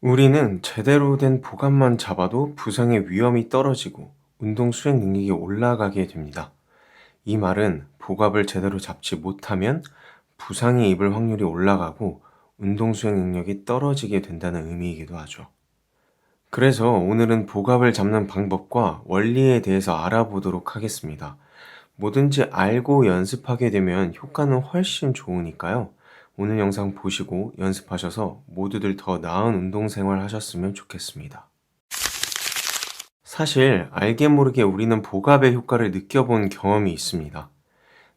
우리는 제대로 된 보감만 잡아도 부상의 위험이 떨어지고 운동 수행 능력이 올라가게 됩니다. 이 말은 복압을 제대로 잡지 못하면 부상이 입을 확률이 올라가고 운동 수행 능력이 떨어지게 된다는 의미이기도 하죠. 그래서 오늘은 복압을 잡는 방법과 원리에 대해서 알아보도록 하겠습니다. 뭐든지 알고 연습하게 되면 효과는 훨씬 좋으니까요. 오늘 영상 보시고 연습하셔서 모두들 더 나은 운동 생활 하셨으면 좋겠습니다. 사실 알게 모르게 우리는 복압의 효과를 느껴본 경험이 있습니다.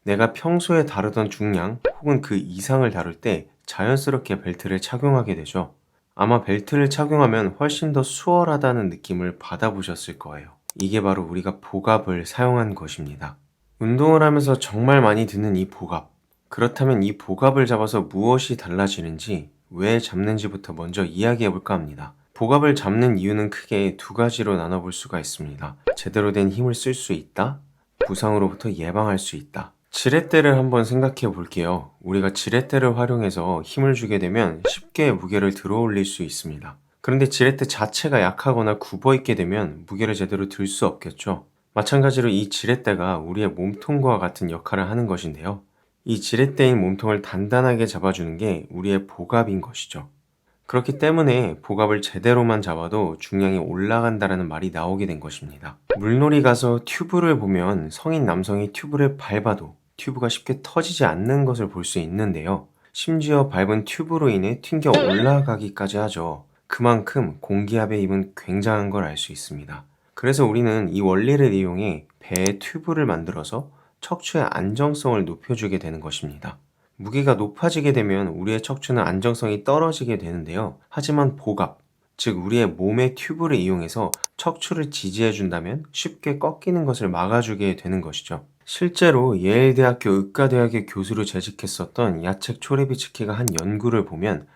내가 평소에 다루던 중량 혹은 그 이상을 다룰 때 자연스럽게 벨트를 착용하게 되죠. 아마 벨트를 착용하면 훨씬 더 수월하다는 느낌을 받아보셨을 거예요. 이게 바로 우리가 복압을 사용한 것입니다. 운동을 하면서 정말 많이 듣는 이 복압. 그렇다면 이 복압을 잡아서 무엇이 달라지는지, 왜 잡는지부터 먼저 이야기해 볼까 합니다. 복압을 잡는 이유는 크게 두 가지로 나눠볼 수가 있습니다. 제대로 된 힘을 쓸 수 있다, 부상으로부터 예방할 수 있다. 지렛대를 한번 생각해 볼게요. 우리가 지렛대를 활용해서 힘을 주게 되면 쉽게 무게를 들어 올릴 수 있습니다. 그런데 지렛대 자체가 약하거나 굽어 있게 되면 무게를 제대로 들 수 없겠죠. 마찬가지로 이 지렛대가 우리의 몸통과 같은 역할을 하는 것인데요. 이 지렛대인 몸통을 단단하게 잡아주는 게 우리의 복압인 것이죠. 그렇기 때문에 복압을 제대로만 잡아도 중량이 올라간다는 말이 나오게 된 것입니다. 물놀이 가서 튜브를 보면 성인 남성이 튜브를 밟아도 튜브가 쉽게 터지지 않는 것을 볼 수 있는데요. 심지어 밟은 튜브로 인해 튕겨 올라가기까지 하죠. 그만큼 공기압의 힘은 굉장한 걸 알 수 있습니다. 그래서 우리는 이 원리를 이용해 배에 튜브를 만들어서 척추의 안정성을 높여주게 되는 것입니다. 무게가 높아지게 되면 우리의 척추는 안정성이 떨어지게 되는데요. 하지만 복압, 즉 우리의 몸의 튜브를 이용해서 척추를 지지해 준다면 쉽게 꺾이는 것을 막아주게 되는 것이죠. 실제로 예일대학교 의과대학의 교수로 재직했었던 야책 초레비츠키가 한 연구를 보면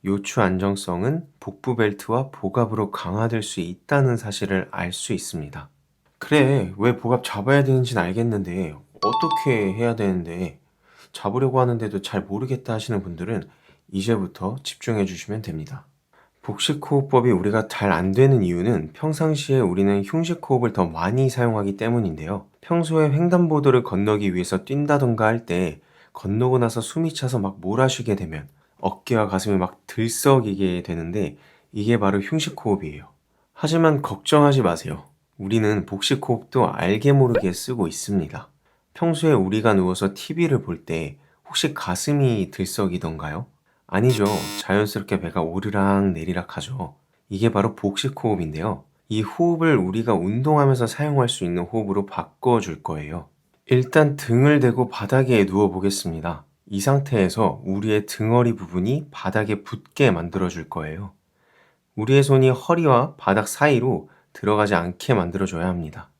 요추 안정성은 복부 벨트와 복압으로 강화될 수 있다는 사실을 알 수 있습니다. 그래, 왜 복압 잡아야 되는지는 알겠는데 어떻게 해야 되는데 잡으려고 하는데도 잘 모르겠다 하시는 분들은 이제부터 집중해 주시면 됩니다. 복식호흡법이 우리가 잘 안 되는 이유는 평상시에 우리는 흉식호흡을 더 많이 사용하기 때문인데요. 평소에 횡단보도를 건너기 위해서 뛴다던가 할 때 건너고 나서 숨이 차서 막 몰아쉬게 되면 어깨와 가슴이 막 들썩이게 되는데 이게 바로 흉식호흡이에요. 하지만 걱정하지 마세요. 우리는 복식호흡도 알게 모르게 쓰고 있습니다. 평소에 우리가 누워서 TV를 볼 때 혹시 가슴이 들썩이던가요? 아니죠. 자연스럽게 배가 오르락 내리락 하죠. 이게 바로 복식 호흡인데요. 이 호흡을 우리가 운동하면서 사용할 수 있는 호흡으로 바꿔줄 거예요. 일단 등을 대고 바닥에 누워 보겠습니다. 이 상태에서 우리의 등허리 부분이 바닥에 붙게 만들어줄 거예요. 우리의 손이 허리와 바닥 사이로 들어가지 않게 만들어줘야 합니다.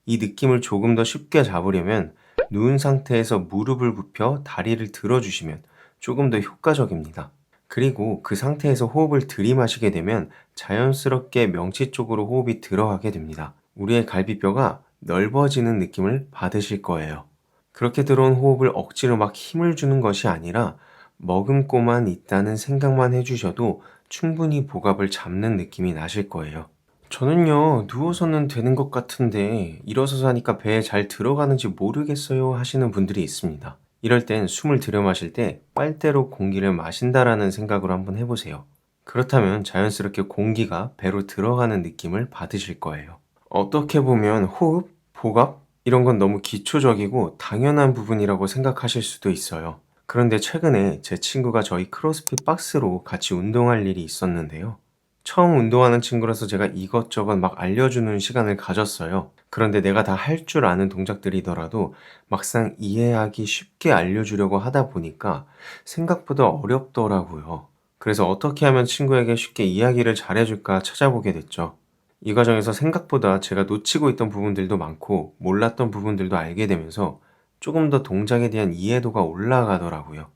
이 느낌을 조금 더 쉽게 잡으려면 누운 상태에서 무릎을 굽혀 다리를 들어주시면 조금 더 효과적입니다. 그리고 그 상태에서 호흡을 들이마시게 되면 자연스럽게 명치 쪽으로 호흡이 들어가게 됩니다. 우리의 갈비뼈가 넓어지는 느낌을 받으실 거예요. 그렇게 들어온 호흡을 억지로 막 힘을 주는 것이 아니라 머금고만 있다는 생각만 해주셔도 충분히 복압을 잡는 느낌이 나실 거예요. 저는요, 누워서는 되는 것 같은데 일어서서 하니까 배에 잘 들어가는지 모르겠어요 하시는 분들이 있습니다. 이럴 땐 숨을 들여 마실 때 빨대로 공기를 마신다라는 생각으로 한번 해보세요. 그렇다면 자연스럽게 공기가 배로 들어가는 느낌을 받으실 거예요. 어떻게 보면 호흡, 복압 이런 건 너무 기초적이고 당연한 부분이라고 생각하실 수도 있어요. 그런데 최근에 제 친구가 저희 크로스핏 박스로 같이 운동할 일이 있었는데요. 처음 운동하는 친구라서 제가 이것저것 막 알려주는 시간을 가졌어요. 그런데 내가 다 할 줄 아는 동작들이더라도 막상 이해하기 쉽게 알려주려고 하다 보니까 생각보다 어렵더라고요. 그래서 어떻게 하면 친구에게 쉽게 이야기를 잘해줄까 찾아보게 됐죠. 이 과정에서 생각보다 제가 놓치고 있던 부분들도 많고 몰랐던 부분들도 알게 되면서 조금 더 동작에 대한 이해도가 올라가더라고요.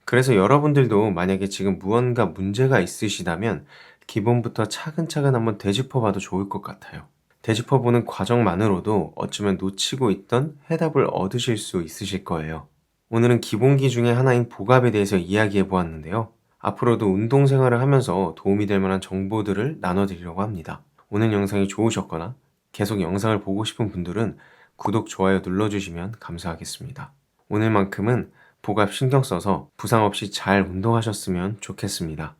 그래서 여러분들도 만약에 지금 무언가 문제가 있으시다면 기본부터 차근차근 한번 되짚어 봐도 좋을 것 같아요. 되짚어 보는 과정만으로도 어쩌면 놓치고 있던 해답을 얻으실 수 있으실 거예요. 오늘은 기본기 중에 하나인 복압에 대해서 이야기해 보았는데요. 앞으로도 운동 생활을 하면서 도움이 될 만한 정보들을 나눠드리려고 합니다. 오늘 영상이 좋으셨거나 계속 영상을 보고 싶은 분들은 구독, 좋아요 눌러주시면 감사하겠습니다. 오늘만큼은 복압 신경 써서 부상 없이 잘 운동하셨으면 좋겠습니다.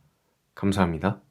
감사합니다.